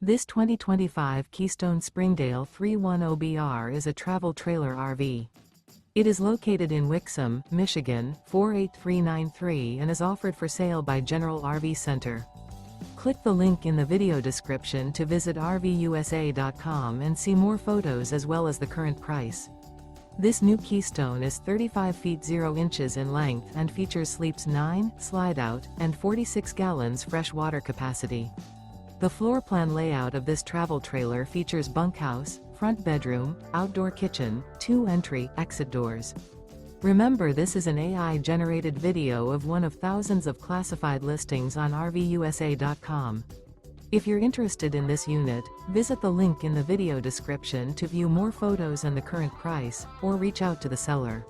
This 2025 Keystone Springdale 310BR is a travel trailer RV. It is located in Wixom, Michigan, 48393 and is offered for sale by General RV Center. Click the link in the video description to visit RVUSA.com and see more photos as well as the current price. This new Keystone is 35 feet 0 inches in length and features sleeps 9, slide-out, and 46 gallons fresh water capacity. The floor plan layout of this travel trailer features bunkhouse, front bedroom, outdoor kitchen, 2 entry/exit doors. Remember, this is an AI-generated video of one of thousands of classified listings on RVUSA.com. If you're interested in this unit, visit the link in the video description to view more photos and the current price, or reach out to the seller.